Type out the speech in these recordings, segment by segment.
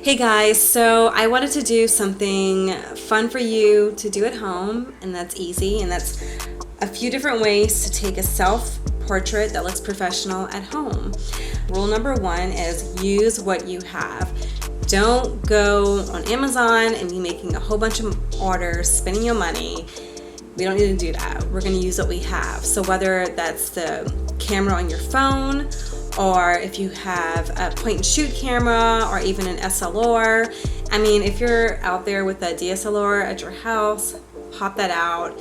Hey guys, so I wanted to do something fun for you to do at home, and that's easy, and that's a few different ways to take a self-portrait that looks professional at home. Rule number one is use what you have. Don't go on Amazon and be making a whole bunch of orders, spending your money. We don't need to do that. We're going to use what we have. So whether that's the camera on your phone, or if you have a point and shoot camera, or even an SLR. I mean, if you're out there with a DSLR at your house, pop that out.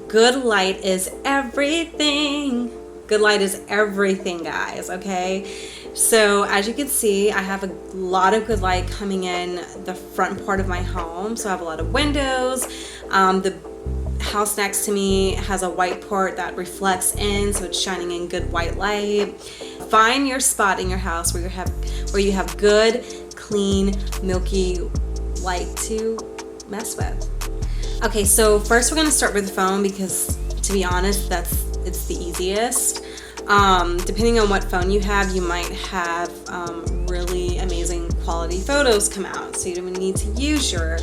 Good light is everything. Good light is everything, guys, okay? So as you can see, I have a lot of good light coming in the front part of my home. So I have a lot of windows. The house next to me has a white part that reflects in, so it's shining in good white light. Find your spot in your house where you have good, clean, milky light to mess with. Okay, so first we're gonna start with the phone because, to be honest, it's the easiest. Depending on what phone you have, you might have really amazing quality photos come out, so you don't need to use your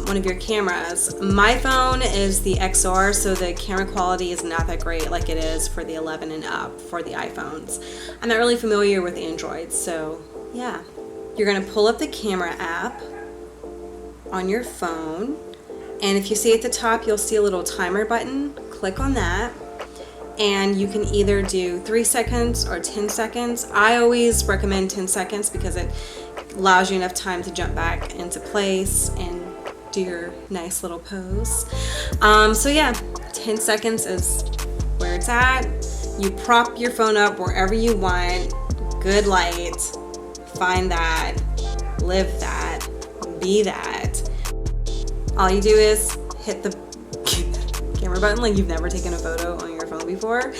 one of your cameras. My phone is the XR, so the camera quality is not that great like it is for the 11 and up for the iPhones. I'm not really familiar with Android, so yeah. You're gonna pull up the camera app on your phone, and if you see at the top, you'll see a little timer button. Click on that, and you can either do 3 seconds or 10 seconds. I always recommend 10 seconds because it allows you enough time to jump back into place and do your nice little pose. So yeah, 10 seconds is where it's at. You prop your phone up wherever you want. Good light. Find that. Live that. Be that. All you do is hit the camera button like you've never taken a photo on your phone before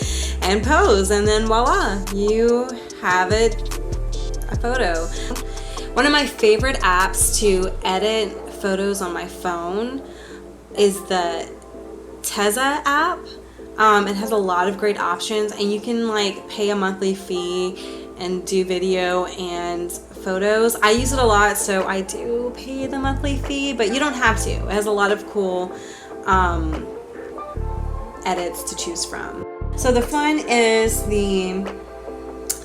and pose, and then voila, you have a photo. One of my favorite apps to edit photos on my phone is the Tezza app. It has a lot of great options, and you can like pay a monthly fee and do video and photos. I use it a lot, so I do pay the monthly fee, but you don't have to. It has a lot of cool edits to choose from. So the fun is the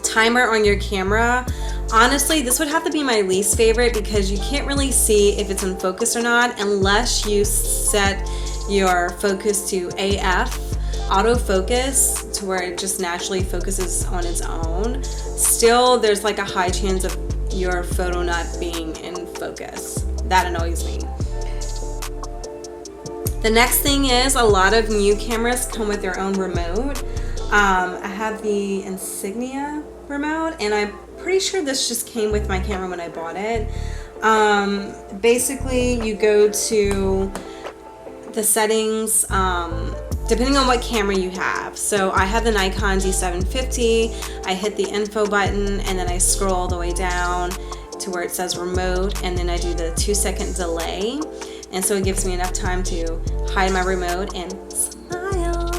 timer on your camera. Honestly, this would have to be my least favorite because you can't really see if it's in focus or not unless you set your focus to AF, autofocus, to where it just naturally focuses on its own. Still, there's like a high chance of your photo not being in focus. That annoys me. The next thing is a lot of new cameras come with their own remote. I have the Insignia remote, and I'm pretty sure this just came with my camera when I bought it. Basically, you go to the settings, depending on what camera you have. So I have the Nikon D750. I hit the info button, and then I scroll all the way down to where it says remote, and then I do the 2-second delay. And so it gives me enough time to hide my remote and smile.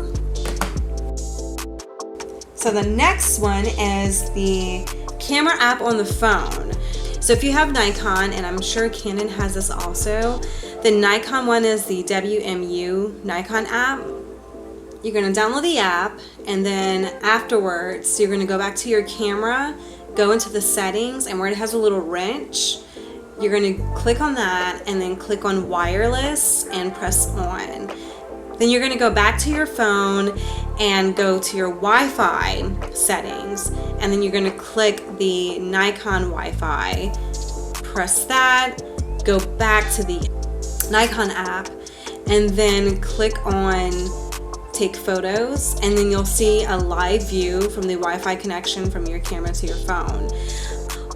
So the next one is the camera app on the phone. So if you have Nikon, and I'm sure Canon has this also, the Nikon one is the WMU Nikon app. You're gonna download the app, and then afterwards, you're gonna go back to your camera, go into the settings, and where it has a little wrench, you're going to click on that and then click on wireless and press on. Then you're going to go back to your phone and go to your Wi-Fi settings, and then you're going to click the Nikon Wi-Fi, press that, go back to the Nikon app, and then click on take photos, and then you'll see a live view from the Wi-Fi connection from your camera to your phone.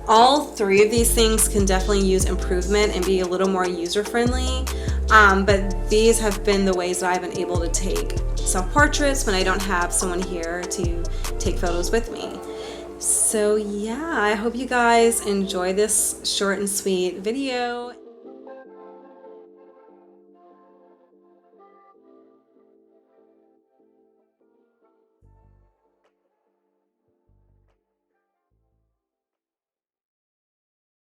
All three of these things can definitely use improvement and be a little more user-friendly, but these have been the ways that I've been able to take self-portraits when I don't have someone here to take photos with me. So yeah, I hope you guys enjoy this short and sweet video.